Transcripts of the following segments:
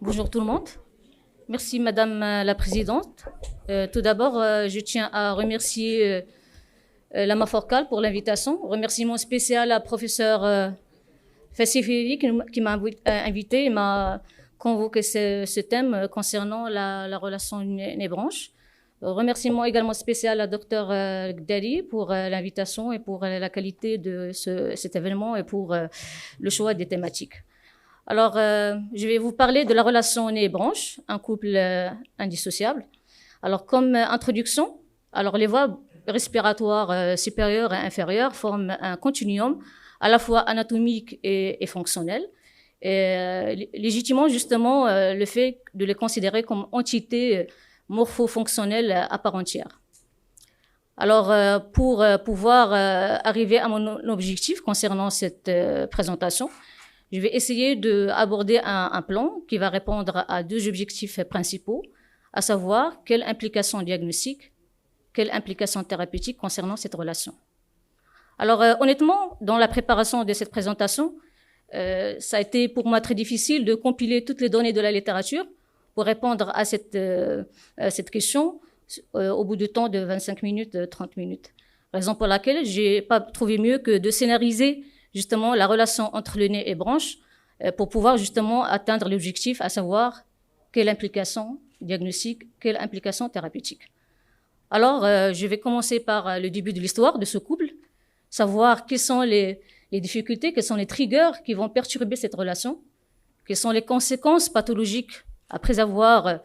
Bonjour tout le monde. Merci Madame la Présidente. Tout d'abord, je tiens à remercier la Maforcal pour l'invitation. Remerciement spécial à professeur Fassifiri qui m'a invité et m'a convoqué ce thème concernant la relation nez-branche. Remerciement également spécial à Dr Gdali pour l'invitation et pour la qualité de cet événement et pour le choix des thématiques. Alors, je vais vous parler de la relation nez-branche, un couple indissociable. Alors, comme introduction, alors les voies respiratoires supérieures et inférieures forment un continuum à la fois anatomique et fonctionnel, et légitimement justement le fait de les considérer comme entités morpho-fonctionnelles à part entière. Alors, pour pouvoir arriver à mon objectif concernant cette présentation, je vais essayer d'aborder un plan qui va répondre à deux objectifs principaux, à savoir quelle implication diagnostique, quelle implication thérapeutique concernant cette relation. Alors, honnêtement, dans la préparation de cette présentation, ça a été pour moi très difficile de compiler toutes les données de la littérature pour répondre à cette question au bout de temps de 25 minutes, 30 minutes. Raison pour laquelle je n'ai pas trouvé mieux que de scénariser justement la relation entre le nez et branche pour pouvoir justement atteindre l'objectif, à savoir quelle implication diagnostique, quelle implication thérapeutique. Alors, je vais commencer par le début de l'histoire de ce couple, savoir quelles sont les difficultés, quels sont les triggers qui vont perturber cette relation, quelles sont les conséquences pathologiques après avoir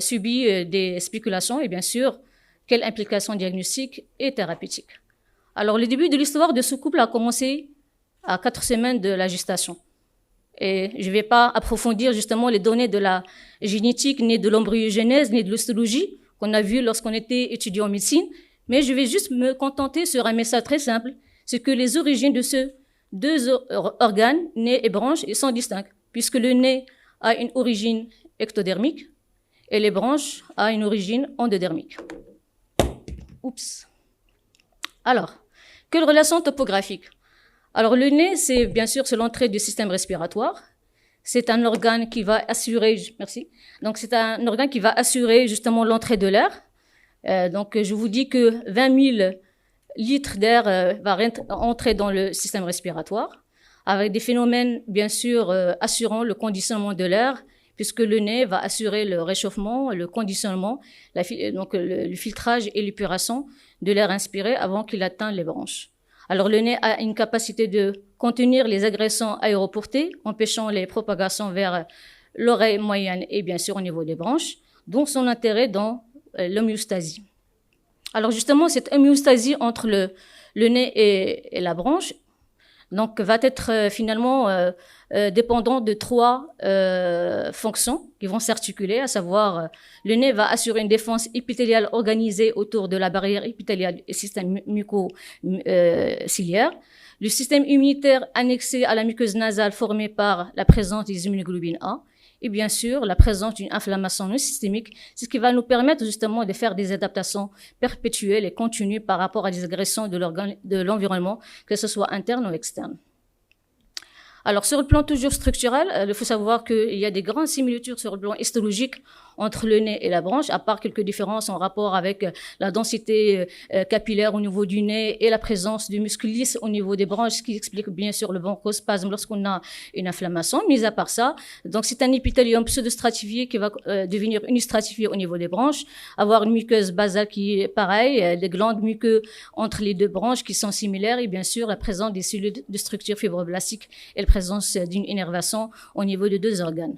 subi des spéculations et bien sûr, quelle implication diagnostique et thérapeutique. Alors, le début de l'histoire de ce couple a commencé à 4 semaines de la gestation. Et je ne vais pas approfondir justement les données de la génétique, ni de l'embryogenèse, ni de l'histologie qu'on a vu lorsqu'on était étudiant en médecine, mais je vais juste me contenter sur un message très simple, c'est que les origines de ces deux organes, nez et branches, sont distinctes, puisque le nez a une origine ectodermique et les branches ont une origine endodermique. Oups. Alors, quelle relation topographique? Alors, le nez, c'est bien sûr l'entrée du système respiratoire. C'est un organe qui va assurer, merci. Donc, c'est un organe qui va assurer justement l'entrée de l'air. Donc, je vous dis que 20 000 litres d'air va entrer dans le système respiratoire, avec des phénomènes, bien sûr, assurant le conditionnement de l'air, puisque le nez va assurer le réchauffement, le conditionnement, donc le filtrage et l'épuration de l'air inspiré avant qu'il atteigne les branches. Alors, le nez a une capacité de contenir les agressions aéroportées, empêchant les propagations vers l'oreille moyenne et bien sûr au niveau des branches, dont son intérêt dans l'homéostasie. Alors, justement, cette homéostasie entre le nez et la branche donc, va être finalement dépendant de 3 fonctions qui vont s'articuler, à savoir le nez va assurer une défense épithéliale organisée autour de la barrière épithéliale et système muco-ciliaire, le système immunitaire annexé à la muqueuse nasale formé par la présence des immunoglobulines A, et bien sûr la présence d'une inflammation non systémique, c'est ce qui va nous permettre justement de faire des adaptations perpétuelles et continues par rapport à des agressions de l'environnement, que ce soit interne ou externe. Alors, sur le plan toujours structurel, il faut savoir qu'il y a des grandes similitudes sur le plan histologique entre le nez et la branche, à part quelques différences en rapport avec la densité capillaire au niveau du nez et la présence du muscle lisse au niveau des branches, ce qui explique bien sûr le bronchospasme lorsqu'on a une inflammation. Mis à part ça, donc c'est un épithélium pseudostratifié qui va devenir unistratifié au niveau des branches, avoir une muqueuse basale qui est pareille, des glandes muqueuses entre les deux branches qui sont similaires et bien sûr la présence des cellules de structure fibroblastique et la présence d'une innervation au niveau de 2 organes.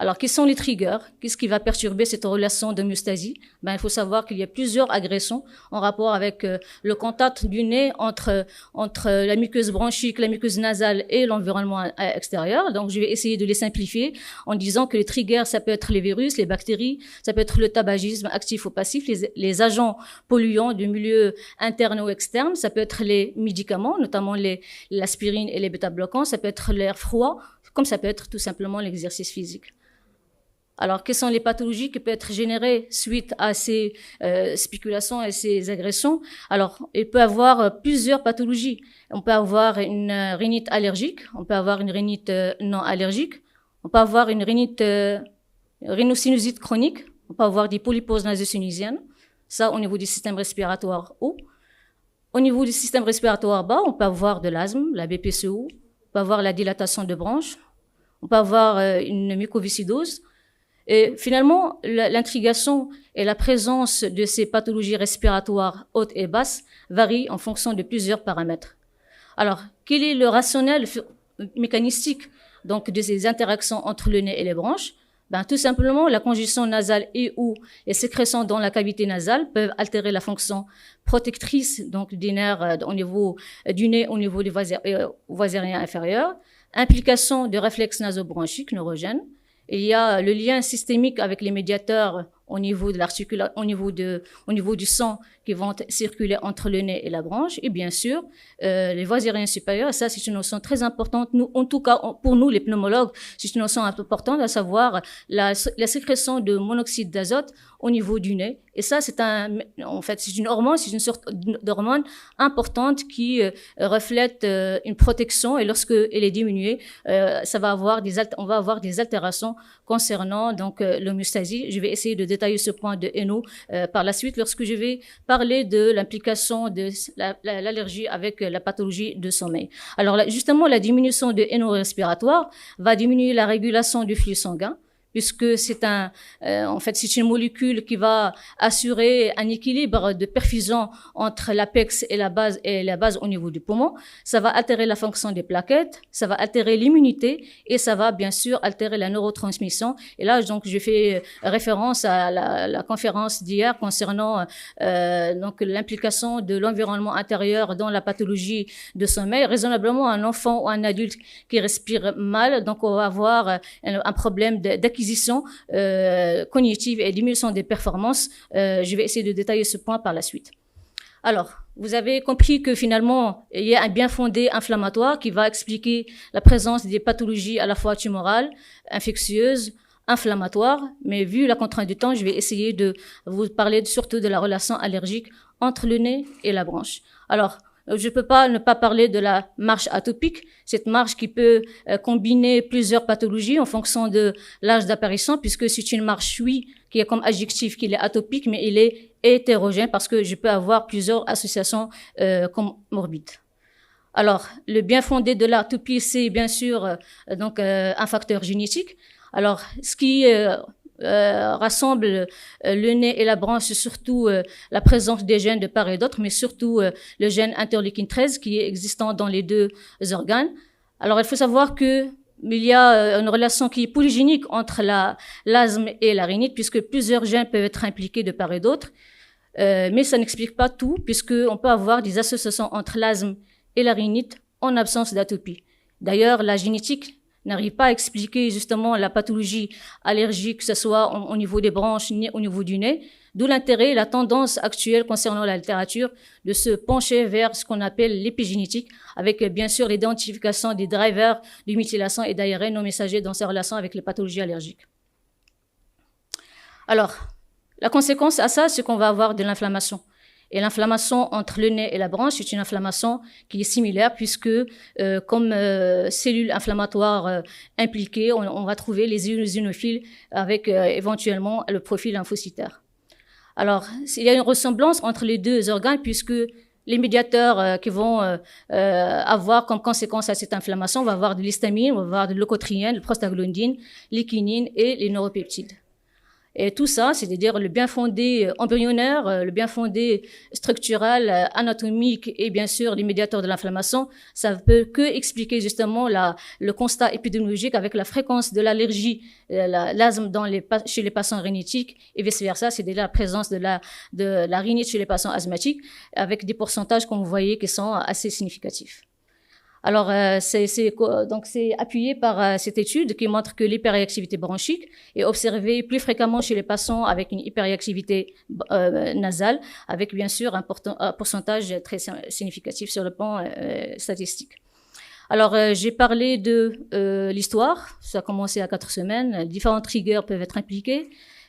Alors, quels sont les triggers? Qu'est-ce qui va perturber cette relation d'homéostasie? Il faut savoir qu'il y a plusieurs agressions en rapport avec le contact du nez entre la muqueuse bronchique, la muqueuse nasale et l'environnement extérieur. Donc, je vais essayer de les simplifier en disant que les triggers, ça peut être les virus, les bactéries, ça peut être le tabagisme actif ou passif, les agents polluants du milieu interne ou externe, ça peut être les médicaments, notamment l'aspirine et les bêta-bloquants, ça peut être l'air froid, comme ça peut être tout simplement l'exercice physique. Alors, quelles sont les pathologies qui peuvent être générées suite à ces spéculations et ces agressions? Alors, il peut y avoir plusieurs pathologies. On peut avoir une rhinite allergique, on peut avoir une rhinite non allergique, On peut avoir une rhinosinusites chronique, on peut avoir des polyposes naso-sinusiennes, ça au niveau du système respiratoire haut. Au niveau du système respiratoire bas, on peut avoir de l'asthme, la BPCO, on peut avoir la dilatation de branches, on peut avoir une mucoviscidose. Et finalement, l'intrigation et la présence de ces pathologies respiratoires hautes et basses varient en fonction de plusieurs paramètres. Alors, quel est le rationnel mécanistique donc de ces interactions entre le nez et les branches? Tout simplement, la congestion nasale et ou les sécrétions dans la cavité nasale peuvent altérer la fonction protectrice donc des nerfs au niveau du nez, au niveau des voies aériennes inférieures, implication de réflexes nasobronchiques neurogènes. Il y a le lien systémique avec les médiateurs au niveau de l'articulation, au niveau du sang qui vont circuler entre le nez et la branche. Et bien sûr, les voies aériennes supérieures, ça c'est une notion très importante. Nous, en tout cas, pour nous, les pneumologues, c'est une notion importante, à savoir la sécrétion de monoxyde d'azote au niveau du nez. Et ça, c'est une hormone, c'est une sorte d'hormone importante qui reflète une protection. Et lorsque elle est diminuée, on va avoir des altérations concernant donc l'homéostasie. Je vais essayer de détailler ce point de Hainaut par la suite lorsque je vais parler de l'implication de l'allergie avec la pathologie de sommeil. Alors justement, la diminution de Hainaut respiratoire va diminuer la régulation du flux sanguin, puisque c'est c'est une molécule qui va assurer un équilibre de perfusion entre l'apex et la base au niveau du poumon. Ça va altérer la fonction des plaquettes, ça va altérer l'immunité et ça va bien sûr altérer la neurotransmission. Et là, donc, je fais référence à la conférence d'hier concernant donc l'implication de l'environnement intérieur dans la pathologie de sommeil. Raisonnablement, un enfant ou un adulte qui respire mal, donc on va avoir un problème d'acquisition cognitive et diminution des performances. Je vais essayer de détailler ce point par la suite. Alors, vous avez compris que finalement, il y a un bien fondé inflammatoire qui va expliquer la présence des pathologies à la fois tumorales, infectieuses, inflammatoires, mais vu la contrainte du temps, je vais essayer de vous parler surtout de la relation allergique entre le nez et la branche. Alors, je ne peux pas ne pas parler de la marche atopique, cette marche qui peut combiner plusieurs pathologies en fonction de l'âge d'apparition, puisque c'est une marche, oui, qui est comme adjectif, qu'il est atopique, mais il est hétérogène parce que je peux avoir plusieurs associations comorbides. Alors, le bien fondé de l'atopie, c'est bien sûr un facteur génétique. Alors, ce qui rassemble le nez et la branche, c'est surtout la présence des gènes de part et d'autre, mais surtout le gène interleukine 13 qui est existant dans les deux organes. Alors, il faut savoir que il y a une relation qui est polygénique entre l'asthme et la rhinite, puisque plusieurs gènes peuvent être impliqués de part et d'autre, mais ça n'explique pas tout, puisqu'on peut avoir des associations entre l'asthme et la rhinite en absence d'atopie. D'ailleurs, la génétique n'arrive pas à expliquer justement la pathologie allergique, que ce soit au niveau des branches ni au niveau du nez, d'où l'intérêt et la tendance actuelle concernant la littérature de se pencher vers ce qu'on appelle l'épigénétique, avec bien sûr l'identification des drivers de methylation et d'ARN non messagers dans sa relation avec les pathologies allergiques. Alors, la conséquence à ça, c'est qu'on va avoir de l'inflammation. Et l'inflammation entre le nez et la branche, c'est une inflammation qui est similaire puisque comme cellules inflammatoires impliquées, on va trouver les eosinophiles avec éventuellement le profil lymphocytaire. Alors, il y a une ressemblance entre les deux organes puisque les médiateurs qui vont avoir comme conséquence à cette inflammation, on va avoir de l'histamine, on va avoir de l'eucotriène, de prostaglandine, l'équinine et les neuropeptides. Et tout ça, c'est-à-dire le bien fondé embryonnaire, le bien fondé structural, anatomique et bien sûr les médiateurs de l'inflammation, ça ne peut que expliquer justement le constat épidémiologique avec la fréquence de l'allergie, l'asthme chez les patients rhinitiques et vice-versa, c'est-à-dire la présence de la rhinite chez les patients asthmatiques avec des pourcentages, comme vous voyez, qui sont assez significatifs. Alors, donc c'est appuyé par cette étude qui montre que l'hyperréactivité bronchique est observée plus fréquemment chez les patients avec une hyperréactivité nasale, avec bien sûr un pourcentage très significatif sur le plan statistique. Alors, j'ai parlé de l'histoire, ça a commencé à 4 semaines, différents triggers peuvent être impliqués,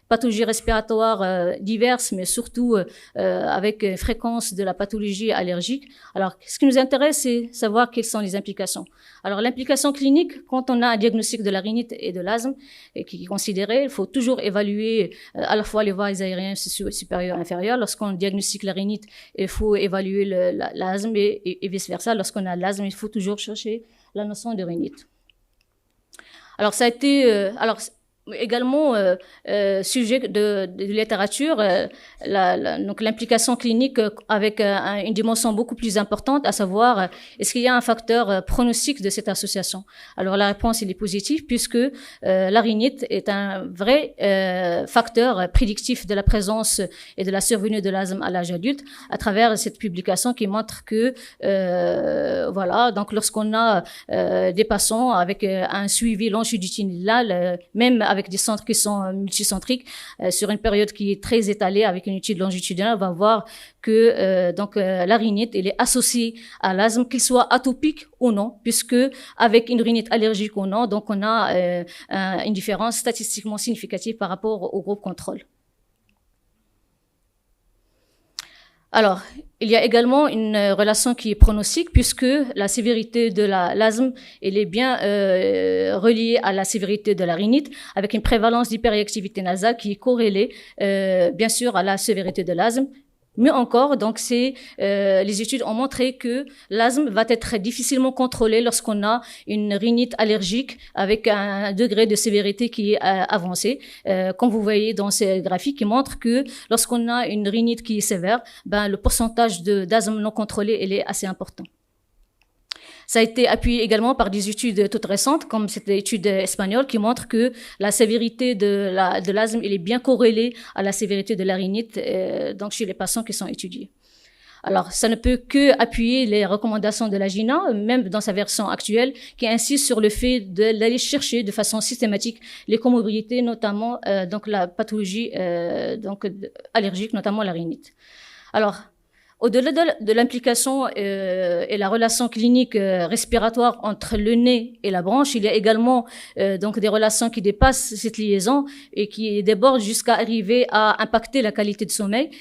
pathologies respiratoires diverses, mais surtout avec fréquence de la pathologie allergique. Alors, ce qui nous intéresse, c'est savoir quelles sont les implications. Alors, l'implication clinique, quand on a un diagnostic de la rhinite et de l'asthme, et qui est considéré, il faut toujours évaluer à la fois les voies aériennes supérieures et inférieures. Lorsqu'on diagnostique la rhinite, il faut évaluer l'asthme et vice-versa. Lorsqu'on a l'asthme, il faut toujours chercher la notion de rhinite. Alors, ça a été... également sujet de littérature, donc l'implication clinique avec une dimension beaucoup plus importante, à savoir est-ce qu'il y a un facteur pronostic de cette association. Alors la réponse elle est positive puisque la rhinite est un vrai facteur prédictif de la présence et de la survenue de l'asthme à l'âge adulte à travers cette publication qui montre que voilà, donc lorsqu'on a des patients avec un suivi longitudinal, même avec des centres qui sont multicentriques, sur une période qui est très étalée avec une étude longitudinale, on va voir que la rhinite elle est associée à l'asthme, qu'il soit atopique ou non, puisque avec une rhinite allergique ou non, donc on a une différence statistiquement significative par rapport au groupe contrôle. Alors, il y a également une relation qui est pronostique puisque la sévérité de l'asthme, elle est bien reliée à la sévérité de la rhinite avec une prévalence d'hyperréactivité nasale qui est corrélée bien sûr à la sévérité de l'asthme. Mieux encore, donc les études ont montré que l'asthme va être difficilement contrôlé lorsqu'on a une rhinite allergique avec un degré de sévérité qui est avancé. Comme vous voyez dans ces graphiques qui montrent que lorsqu'on a une rhinite qui est sévère, le pourcentage d'asthme non contrôlé il est assez important. Ça a été appuyé également par des études toutes récentes, comme cette étude espagnole qui montre que la sévérité de l'asthme est bien corrélée à la sévérité de la rhinite donc chez les patients qui sont étudiés. Alors, ça ne peut que appuyer les recommandations de la GINA, même dans sa version actuelle, qui insiste sur le fait d'aller chercher de façon systématique les comorbidités, notamment donc la pathologie allergique, notamment la rhinite. Alors, au-delà de l'implication et la relation clinique respiratoire entre le nez et la branche, il y a également donc des relations qui dépassent cette liaison et qui débordent jusqu'à arriver à impacter la qualité de sommeil,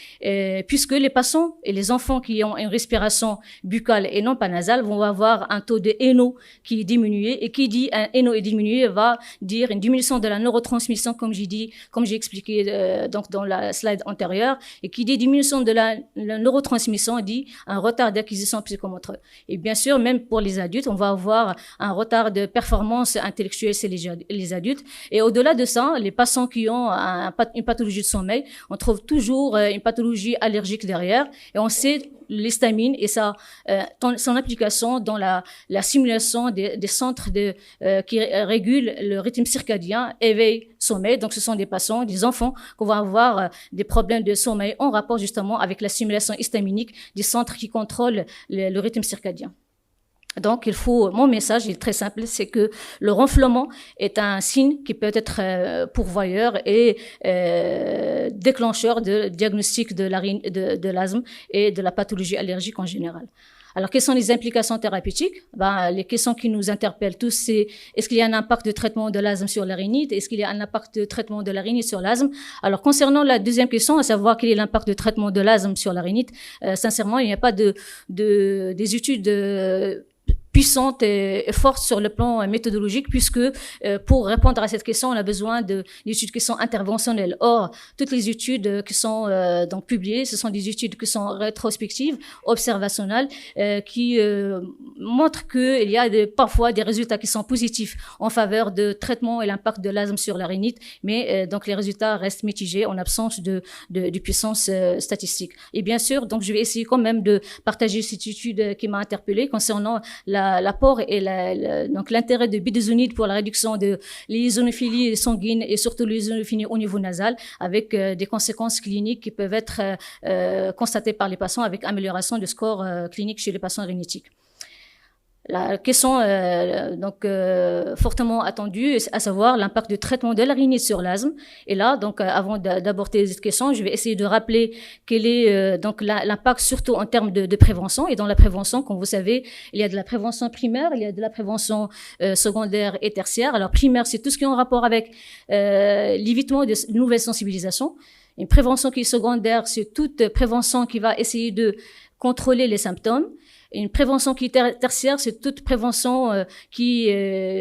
puisque les patients et les enfants qui ont une respiration buccale et non pas nasale vont avoir un taux de NO qui est diminué, et qui dit un NO est diminué va dire une diminution de la neurotransmission, comme j'ai expliqué donc dans la slide antérieure, et qui dit diminution de la neurotransmission dit un retard d'acquisition psychomotrice. Et bien sûr, même pour les adultes, on va avoir un retard de performance intellectuelle chez les adultes. Et au-delà de ça, les patients qui ont une pathologie de sommeil, on trouve toujours une pathologie allergique derrière. Et on sait l'histamine et son application dans la simulation des centres qui régulent le rythme circadien, éveil, sommeil. Donc, ce sont des patients, des enfants qui vont avoir des problèmes de sommeil en rapport justement avec la stimulation histaminique des centres qui contrôlent le rythme circadien. Donc, mon message est très simple, c'est que le ronflement est un signe qui peut être pourvoyeur et déclencheur de diagnostic de l'asthme et de la pathologie allergique en général. Alors, quelles sont les implications thérapeutiques? Les questions qui nous interpellent tous, c'est est-ce qu'il y a un impact de traitement de l'asthme sur la rhinite? Est-ce qu'il y a un impact de traitement de la rhinite sur l'asthme? Alors, concernant la deuxième question, à savoir quel est l'impact de traitement de l'asthme sur la rhinite, sincèrement, il n'y a pas des études puissante et forte sur le plan méthodologique, puisque pour répondre à cette question, on a besoin d'études qui sont interventionnelles. Or, toutes les études qui sont donc publiées, ce sont des études qui sont rétrospectives, observationnelles, qui montrent qu'il y a parfois des résultats qui sont positifs en faveur de traitement et l'impact de l'asthme sur la rhinite, mais donc les résultats restent mitigés en absence de puissance statistique. Et bien sûr, donc je vais essayer quand même de partager cette étude qui m'a interpellée concernant l'apport et donc l'intérêt de budesonide pour la réduction de l'isonophilie sanguine et surtout l'isonophilie au niveau nasal, avec des conséquences cliniques qui peuvent être constatées par les patients avec amélioration du score clinique chez les patients rhinitiques. qui sont fortement attendues, à savoir l'impact du traitement de la rhinite sur l'asthme. Et là, donc, avant d'aborder cette question, je vais essayer de rappeler quel est donc l'impact surtout en termes de prévention. Et dans la prévention, comme vous savez, il y a de la prévention primaire, il y a de la prévention secondaire et tertiaire. Alors primaire, c'est tout ce qui est en rapport avec l'évitement de nouvelles sensibilisations. Une prévention qui est secondaire, c'est toute prévention qui va essayer de contrôler les symptômes. Une prévention qui est tertiaire, c'est toute prévention qui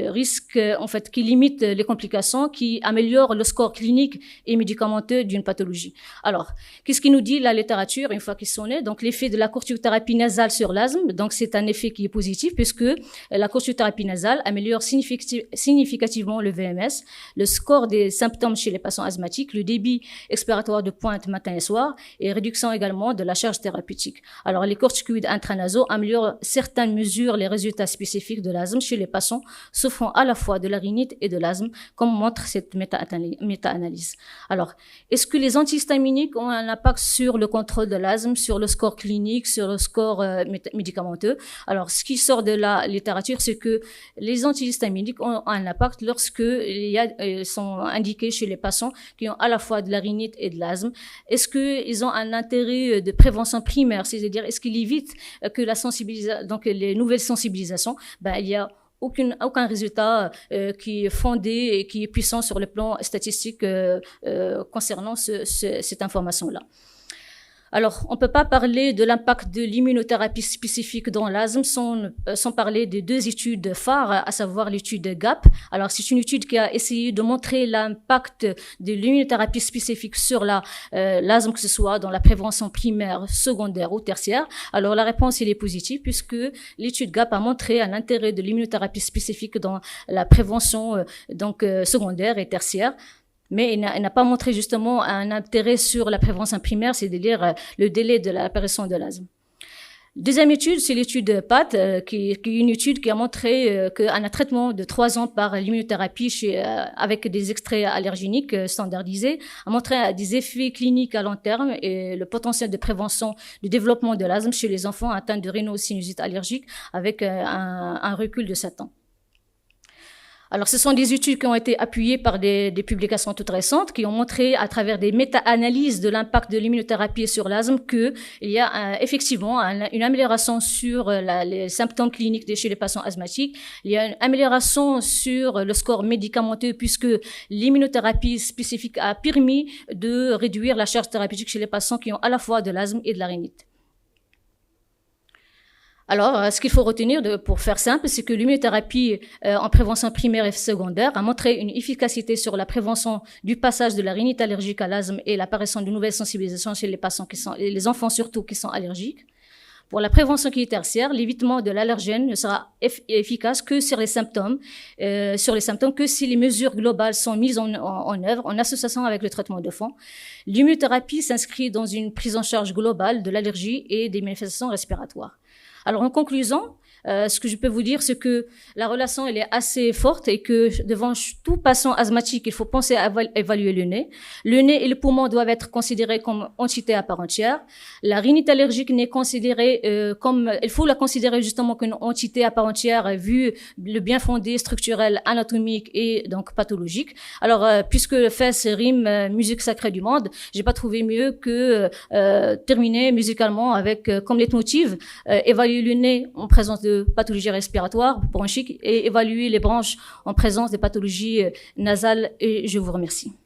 risque, en fait, qui limite les complications, qui améliore le score clinique et médicamenteux d'une pathologie. Alors, qu'est-ce qui nous dit la littérature une fois qu'ils sont nés? Donc, l'effet de la corticothérapie nasale sur l'asthme, donc c'est un effet qui est positif puisque la corticothérapie nasale améliore significativement le VMS, le score des symptômes chez les patients asthmatiques, le débit expiratoire de pointe matin et soir, et réduction également de la charge thérapeutique. Alors, les corticoïdes intranasaux améliore certaines mesures les résultats spécifiques de l'asthme chez les patients souffrant à la fois de la rhinite et de l'asthme, comme montre cette méta-analyse. Alors, est-ce que les antihistaminiques ont un impact sur le contrôle de l'asthme, sur le score clinique, sur le score médicamenteux? Alors, ce qui sort de la littérature, c'est que les antihistaminiques ont un impact lorsque ils sont indiqués chez les patients qui ont à la fois de la rhinite et de l'asthme. Est-ce qu'ils ont un intérêt de prévention primaire, c'est-à-dire est-ce qu'ils évitent que donc les nouvelles sensibilisations, il y a aucun résultat qui est fondé et qui est puissant sur le plan statistique concernant cette information-là. Alors, on ne peut pas parler de l'impact de l'immunothérapie spécifique dans l'asthme sans parler des deux études phares, à savoir l'étude GAP. Alors, c'est une étude qui a essayé de montrer l'impact de l'immunothérapie spécifique sur l'asthme, que ce soit dans la prévention primaire, secondaire ou tertiaire. Alors, la réponse, elle est positive puisque l'étude GAP a montré un intérêt de l'immunothérapie spécifique dans la prévention secondaire et tertiaire. Mais il n'a pas montré justement un intérêt sur la prévention primaire, c'est-à-dire le délai de l'apparition de l'asthme. Deuxième étude, c'est l'étude PAT, qui est une étude qui a montré qu'un traitement de 3 ans par l'immunothérapie avec des extraits allergéniques standardisés a montré des effets cliniques à long terme et le potentiel de prévention du développement de l'asthme chez les enfants atteints de rhinosinusites allergique avec un recul de 7 ans. Alors, ce sont des études qui ont été appuyées par des publications toutes récentes qui ont montré à travers des méta-analyses de l'impact de l'immunothérapie sur l'asthme qu'il y a effectivement une amélioration sur les symptômes cliniques chez les patients asthmatiques. Il y a une amélioration sur le score médicamenteux puisque l'immunothérapie spécifique a permis de réduire la charge thérapeutique chez les patients qui ont à la fois de l'asthme et de la rhinite. Alors, ce qu'il faut retenir pour faire simple, c'est que l'immunothérapie en prévention primaire et secondaire a montré une efficacité sur la prévention du passage de la rhinite allergique à l'asthme et l'apparition de nouvelles sensibilisations chez les patients les enfants surtout qui sont allergiques. Pour la prévention qui est tertiaire, l'évitement de l'allergène ne sera efficace que sur les symptômes, que si les mesures globales sont mises en œuvre en association avec le traitement de fond. L'immunothérapie s'inscrit dans une prise en charge globale de l'allergie et des manifestations respiratoires. Alors, en conclusion, ce que je peux vous dire, c'est que la relation, elle est assez forte et que devant tout patient asthmatique, il faut penser à évaluer le nez. Le nez et le poumon doivent être considérés comme entités à part entière. La rhinite allergique n'est considérée il faut la considérer justement comme une entité à part entière vu le bien fondé structurel, anatomique et donc pathologique. Alors, puisque le FES rime musique sacrée du monde, j'ai pas trouvé mieux que terminer musicalement avec comme leitmotiv évaluer le nez en présence de pathologies respiratoires, bronchiques et évaluer les bronches en présence des pathologies nasales. Et je vous remercie.